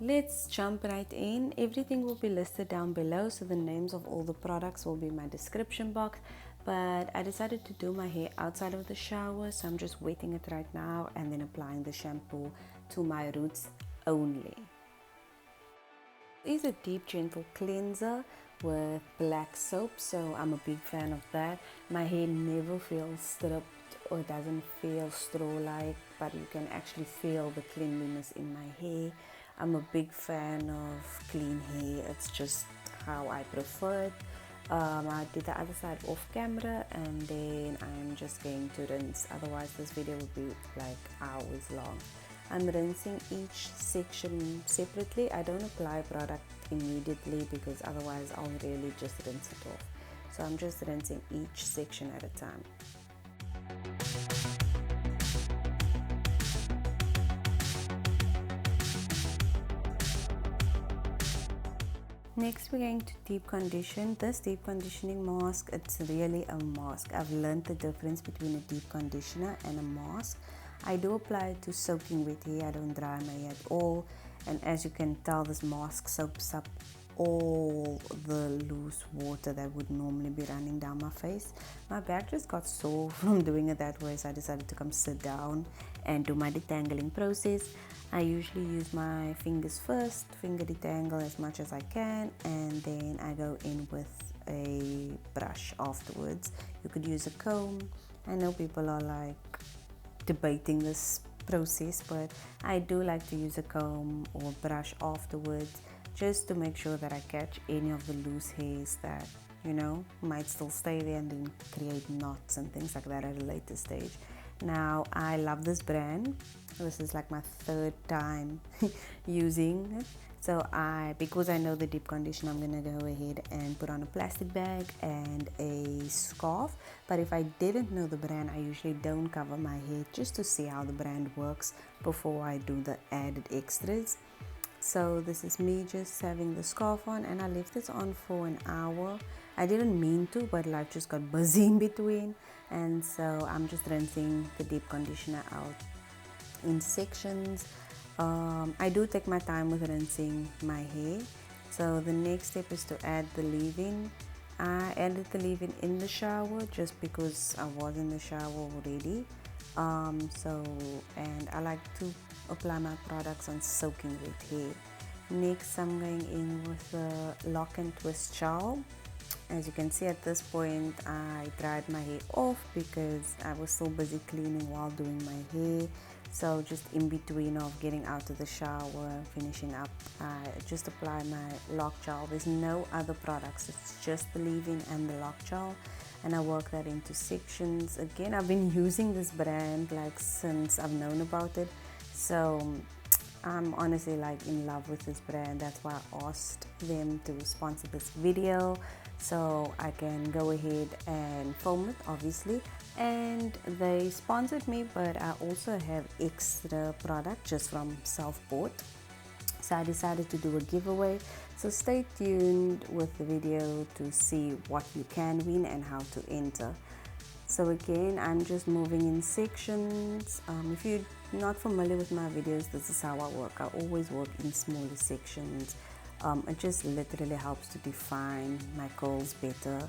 Let's jump right in. Everything will be listed down below, so the names of all the products will be in my description box. But I decided to do my hair outside of the shower, so I'm just wetting it right now and then applying the shampoo to my roots only. It's a deep gentle cleanser with black soap, so I'm a big fan of that. My hair never feels stripped or doesn't feel straw-like, but you can actually feel the cleanliness in my hair. I'm a big fan of clean hair. It's just how I prefer it. I did the other side off camera and then I'm just going to rinse, otherwise this video will be like hours long. I'm rinsing each section separately. I don't apply product immediately because otherwise I'll really just rinse it off. So I'm just rinsing each section at a time. Next we're going to deep condition. This deep conditioning mask, it's really a mask. I've learned the difference between a deep conditioner and a mask. I do apply it to soaking wet hair. I don't dry my hair at all. And as you can tell, this mask soaks up all the loose water that would normally be running down my face. My back just got sore from doing it that way, so I decided to come sit down and do my detangling process. I usually use my fingers first, finger detangle as much as I can, and then I go in with a brush afterwards. You could use a comb. I know people are like debating this process, but I do like to use a comb or brush afterwards just to make sure that I catch any of the loose hairs that, you know, might still stay there and then create knots and things like that at a later stage. Now, I love this brand. This is like my third time using it. So because I know the deep condition, I'm gonna go ahead and put on a plastic bag and a scarf. But if I didn't know the brand, I usually don't cover my hair just to see how the brand works before I do the added extras. So this is me just having the scarf on, and I left it on for an hour. I didn't mean to, but life just got busy in between, and so I'm just rinsing the deep conditioner out in sections. I do take my time with rinsing my hair. So the next step is to add the leave-in. I added the leave-in in the shower just because I was in the shower already. And I like to apply my products on soaking wet hair. Next, I'm going in with the lock and twist gel. As you can see, at this point I dried my hair off because I was so busy cleaning while doing my hair. So just in between of getting out of the shower, finishing up, I just apply my lock gel. There's no other products, it's just the leave-in and the lock gel, and I work that into sections. Again, I've been using this brand like since I've known about it, so I'm honestly like in love with this brand. That's why I asked them to sponsor this video so I can go ahead and film it, obviously. And they sponsored me, but I also have extra product just from self-bought, so I decided to do a giveaway. So stay tuned with the video to see what you can win and how to enter. So again, I'm just moving in sections. If you're not familiar with my videos, this is how I work. I always work in smaller sections. It just literally helps to define my curls better.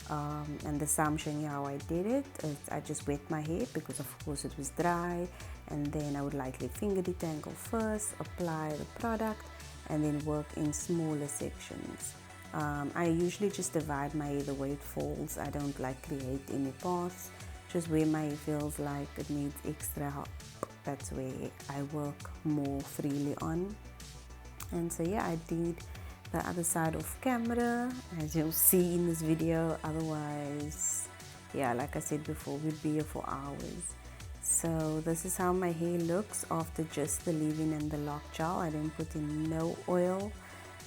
And the I'm showing you how I did it. I just wet my hair because of course it was dry, and then I would lightly finger detangle first, apply the product, and then work in smaller sections. I usually just divide my hair the way it falls. I don't like create any paths. Just where my hair feels like it needs extra help, that's where I work more freely on. And so yeah, I did the other side of camera as you'll see in this video. Otherwise, yeah, like I said before, we'd be here for hours. So this is how my hair looks after just the leave-in and the lock gel. I didn't put in no oil.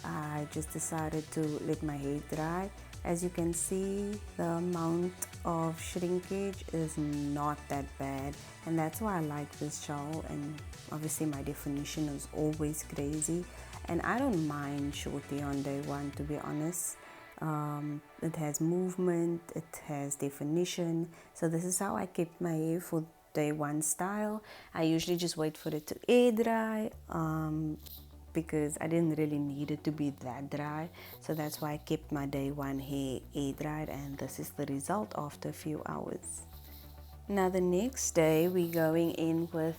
I just decided to let my hair dry. As you can see, the amount of shrinkage is not that bad, and that's why I like this gel. And obviously my definition is always crazy, and I don't mind short hair on day one, to be honest. It has movement, it has definition. So this is how I kept my hair for day one style. I usually just wait for it to air dry, because I didn't really need it to be that dry. So that's why I kept my day one hair air dried, and this is the result after a few hours. Now the next day we're going in with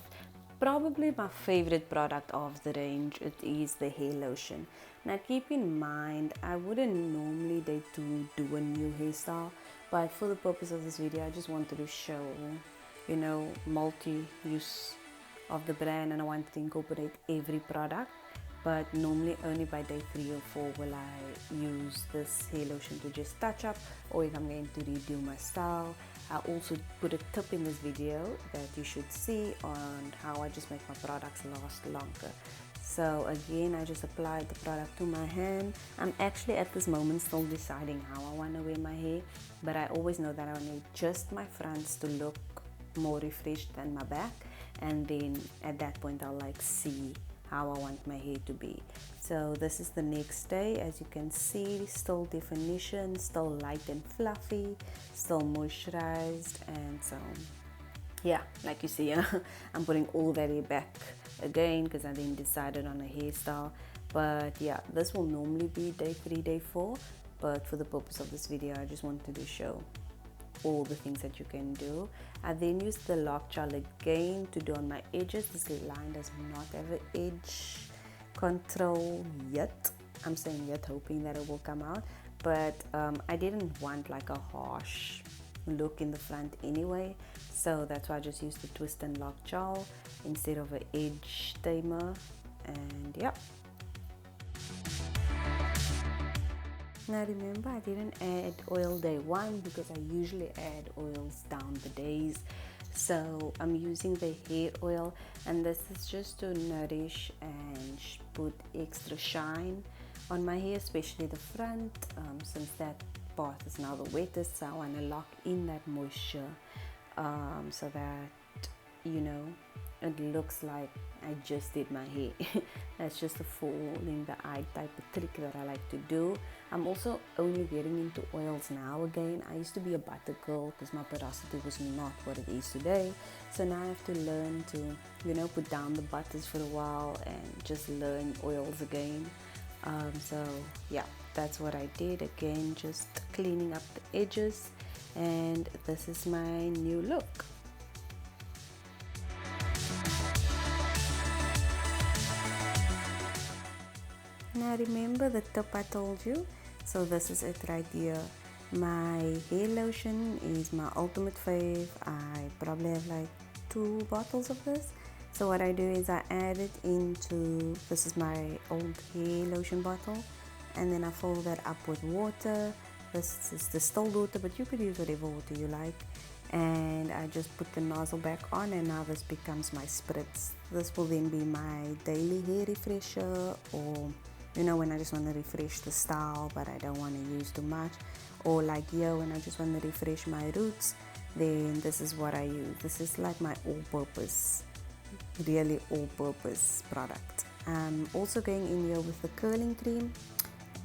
probably my favorite product of the range. It is the hair lotion. Now keep in mind, I wouldn't normally date to do a new hairstyle, but for the purpose of this video I just wanted to show, multi-use of the brand, and I wanted to incorporate every product. But normally only by day 3 or 4 will I use this hair lotion to just touch up, or if I'm going to redo my style. I also put a tip in this video that you should see on how I just make my products last longer. So again, I just applied the product to my hand. I'm actually at this moment still deciding how I want to wear my hair, but I always know that I need just my fronts to look more refreshed than my back, and then at that point I'll see how I want my hair to be. So this is the next day. As you can see, still definition, still light and fluffy, still moisturized, and so yeah, like you see, I'm putting all that hair back again because I didn't decided on a hairstyle. But yeah, this will normally be day 3, day 4, but for the purpose of this video I just wanted to show all the things that you can do. I then used the lock gel again to do on my edges. This line does not have an edge control yet. I'm saying yet, hoping that it will come out, but I didn't want like a harsh look in the front anyway, so that's why I just used the twist and lock gel instead of an edge tamer. And yeah, now remember, I didn't add oil day 1 because I usually add oils down the days. So I'm using the hair oil, and this is just to nourish and put extra shine on my hair, especially the front, since that part is now the wettest. So I want to lock in that moisture, so that it looks like I just did my hair. That's just a falling the eye type of trick that I like to do. I'm also only getting into oils now again. I used to be a butter girl because my porosity was not what it is today. So now I have to learn to, put down the butters for a while and just learn oils again. So yeah, that's what I did. Again, just cleaning up the edges, and this is my new look. Now remember the tip I told you? So this is it right here. My hair lotion is my ultimate fave. I probably have like 2 bottles of this. So what I do is I add it into, this is my old hair lotion bottle, and then I fill that up with water. This is distilled water, but you could use whatever water you like. And I just put the nozzle back on, and now this becomes my spritz. This will then be my daily hair refresher, or when I just want to refresh the style but I don't want to use too much, or like here when I just want to refresh my roots, then this is what I use. This is like my all-purpose, really all-purpose product. I'm also going in here with the curling cream.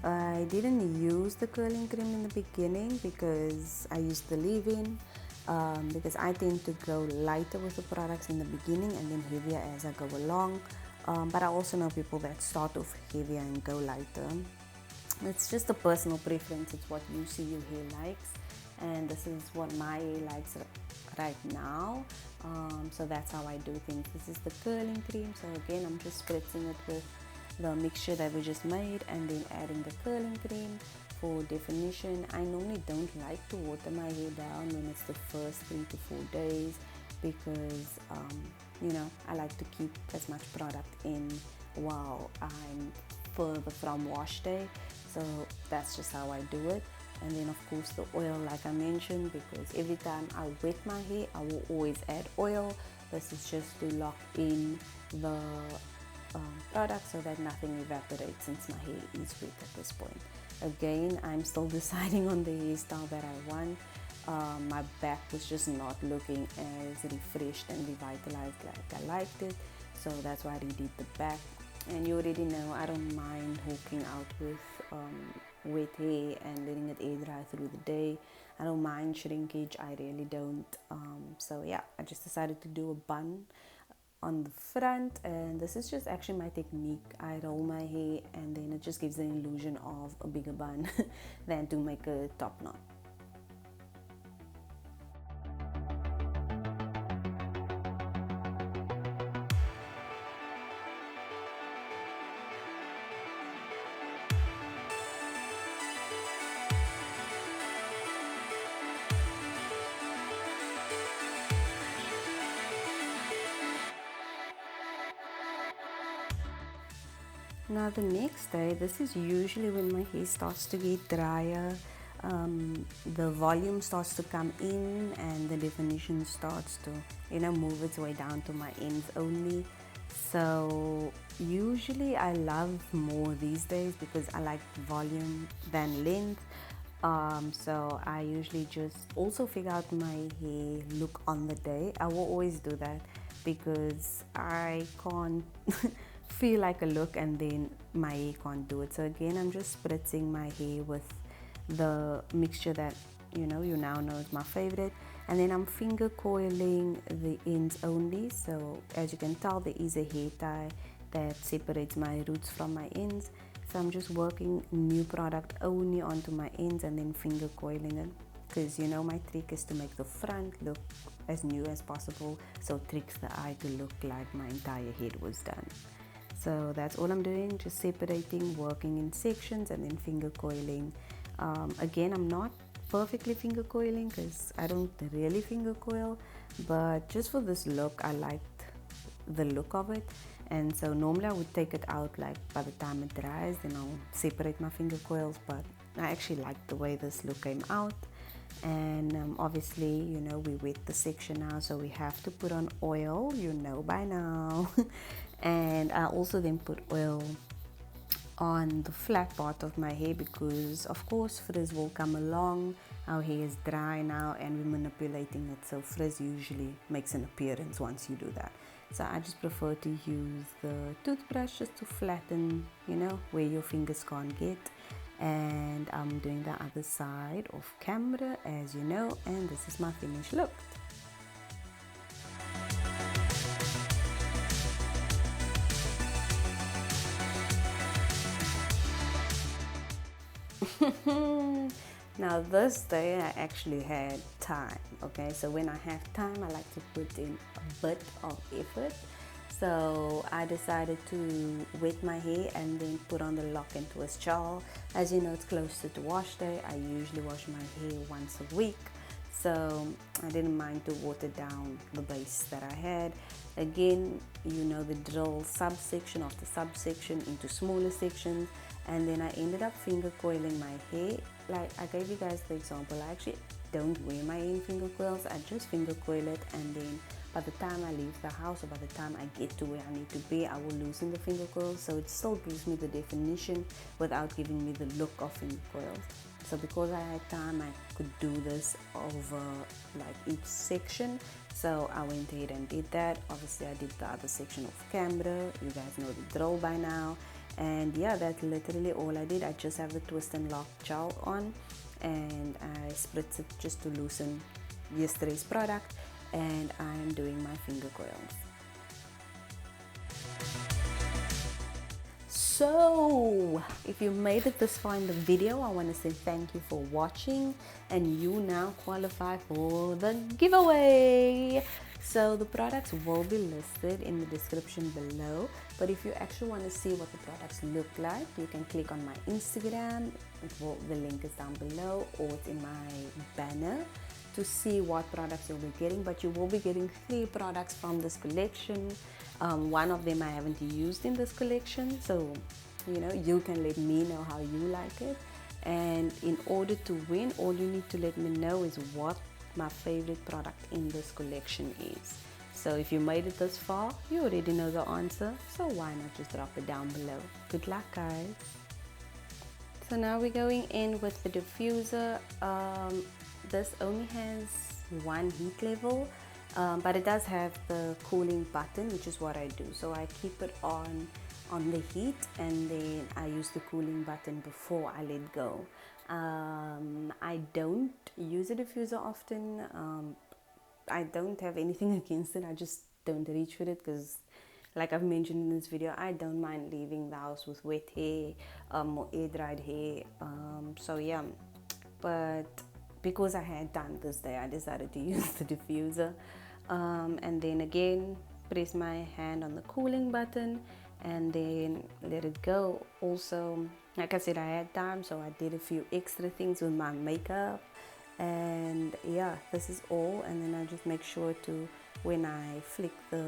I didn't use the curling cream in the beginning because I used the leave-in, because I tend to go lighter with the products in the beginning and then heavier as I go along. But I also know people that start off heavier and go lighter. It's just a personal preference. It's what you see your hair likes, and this is what my hair likes right now. So that's how I do things. This is the curling cream. So again, I'm just spritzing it with the mixture that we just made, and then adding the curling cream for definition. I normally don't like to water my hair down when it's the first 3 to 4 days, because I like to keep as much product in while I'm further from wash day. So that's just how I do it. And then of course the oil, like I mentioned, because every time I wet my hair I will always add oil. This is just to lock in the product so that nothing evaporates, since my hair is wet at this point. Again, I'm still deciding on the hairstyle that I want. My back was just not looking as refreshed and revitalized like I liked it, so that's why I redid the back. And you already know I don't mind hooking out with wet hair and letting it air dry through the day. I don't mind shrinkage, I really don't. So yeah, I just decided to do a bun on the front, and this is just actually my technique. I roll my hair and then it just gives the illusion of a bigger bun than to make a top knot. Now the next day, this is usually when my hair starts to get drier, the volume starts to come in and the definition starts to, move its way down to my ends only. So usually I love more these days because I like volume than length. So I usually just also figure out my hair look on the day. I will always do that because I can't feel like a look and then my hair can't do it. So again, I'm just spritzing my hair with the mixture that you now know is my favorite, and then I'm finger coiling the ends only. So as you can tell, there is a hair tie that separates my roots from my ends. So I'm just working new product only onto my ends and then finger coiling it, because my trick is to make the front look as new as possible, so it tricks the eye to look like my entire head was done. So that's all I'm doing, just separating, working in sections, and then finger coiling. Again, I'm not perfectly finger coiling because I don't really finger coil, but just for this look, I liked the look of it. And so normally I would take it out like by the time it dries, then I'll separate my finger coils, but I actually liked the way this look came out. And obviously, we wet the section now, so we have to put on oil, by now. And I also then put oil on the flat part of my hair because of course frizz will come along. Our hair is dry now and we're manipulating it, so frizz usually makes an appearance once you do that. So I just prefer to use the toothbrush just to flatten, where your fingers can't get. And I'm doing the other side off camera, as you know, and this is my finished look. Now this day I actually had time. Okay, so when I have time, I like to put in a bit of effort. So I decided to wet my hair and then put on the lock and twist gel. As you know, it's closer to wash day. I usually wash my hair once a week, so I didn't mind to water down the base that I had. Again, the drill, subsection after subsection into smaller sections, and then I ended up finger coiling my hair. Like I gave you guys the example, I actually don't wear my hair in finger coils. I just finger coil it, and then by the time I leave the house or by the time I get to where I need to be, I will loosen the finger coils, so it still gives me the definition without giving me the look of finger coils. So because I had time, I could do this over like each section, so I went ahead and did that. Obviously I did the other section off camera, you guys know the drill by now. And yeah, that's literally all I did. I just have the twist and lock gel on, and I spritz it just to loosen yesterday's product, and I'm doing my finger coils. So if you made it this far in the video, I want to say thank you for watching, and you now qualify for the giveaway. So the products will be listed in the description below, but if you actually want to see what the products look like, you can click on my Instagram. The link is down below, or it's in my banner, to see what products you'll be getting. But you will be getting 3 products from this collection. One of them I haven't used in this collection, so you can let me know how you like it. And in order to win, all you need to let me know is what my favorite product in this collection is. So if you made it this far, you already know the answer, so why not just drop it down below. Good luck, guys. So now we're going in with the diffuser. This only has 1 heat level, but it does have the cooling button, which is what I do. So I keep it on the heat, and then I use the cooling button before I let go. I don't use a diffuser often. I don't have anything against it. I just don't reach for it, because like I've mentioned in this video, I don't mind leaving the house with wet hair or air dried hair. So yeah, but because I had time this day, I decided to use the diffuser. And then again, press my hand on the cooling button and then let it go. Also, like I said, I had time, so I did a few extra things with my makeup. And yeah, this is all. And then I just make sure to, when I flick the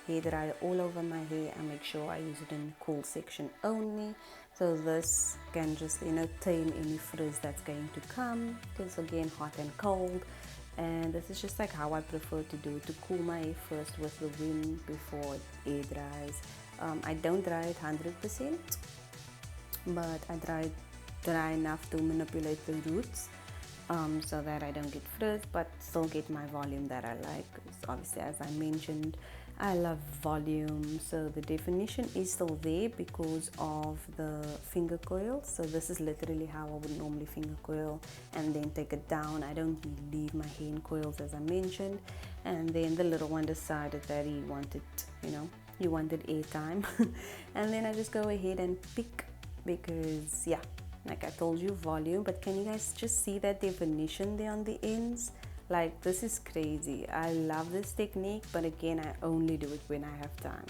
hair dryer all over my hair, I make sure I use it in the cool section only, so this can just, you know, tame any frizz that's going to come, because again, hot and cold. And this is just like how I prefer to do it, to cool my hair first with the wind before it air dries. I don't dry it 100%, but I dry enough to manipulate the roots, so that I don't get frizz but still get my volume that I like. So obviously, as I mentioned, I love volume, so the definition is still there because of the finger coil. So this is literally how I would normally finger coil and then take it down. I don't leave my hair in coils, as I mentioned. And then the little one decided that he wanted, you know, he wanted airtime. And then I just go ahead and pick, because yeah, like I told you, volume. But can you guys just see that definition there on the ends? Like, this is crazy. I love this technique, but again, I only do it when I have time.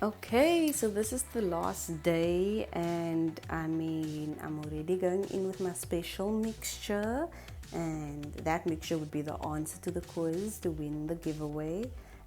Okay, so this is the last day, and I mean, I'm already going in with my special mixture, and that mixture would be the answer to the quiz to win the giveaway.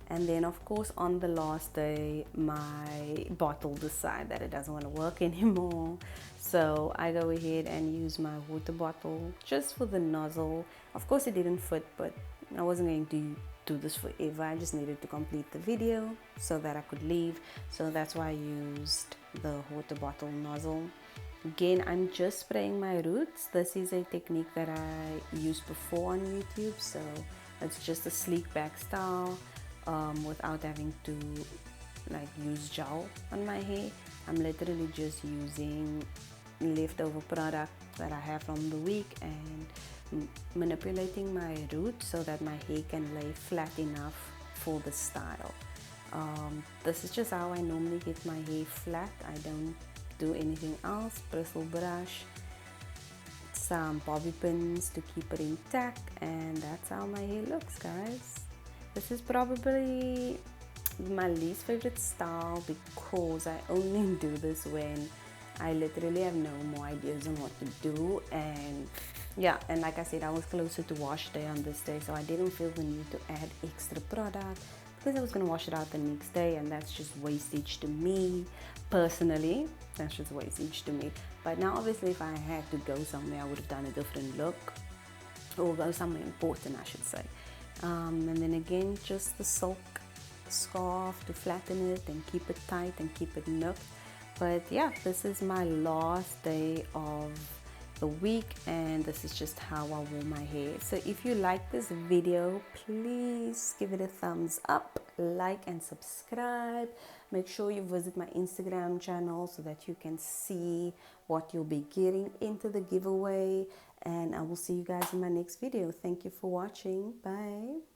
And then of course, on the last day, my bottle decided that it doesn't want to work anymore, so I go ahead and use my water bottle just for the nozzle. Of course it didn't fit, but I wasn't going to do this forever. I just needed to complete the video so that I could leave, so that's why I used the water bottle nozzle. Again, I'm just spraying my roots. This is a technique that I used before on YouTube, so it's just a sleek back style, without having to like use gel on my hair. I'm literally just using leftover product that I have from the week and manipulating my roots so that my hair can lay flat enough for the style. This is just how I normally get my hair flat. I don't do anything else. Bristle brush, some bobby pins to keep it intact, and that's how my hair looks, guys. This is probably my least favorite style because I only do this when I literally have no more ideas on what to do. And yeah, and like I said, I was closer to wash day on this day, so I didn't feel the need to add extra product because I was going to wash it out the next day, and that's just wastage to me personally. That's just wastage to me. But now obviously, if I had to go somewhere, I would have done a different look, or go somewhere important, I should say. And then again, just the silk scarf to flatten it and keep it tight and keep it nipped. But yeah, this is my last day of the week, and this is just how I wore my hair. So if you like this video, please give it a thumbs up, like and subscribe. Make sure you visit my Instagram channel so that you can see what you'll be getting into the giveaway, and I will see you guys in my next video. Thank you for watching. Bye.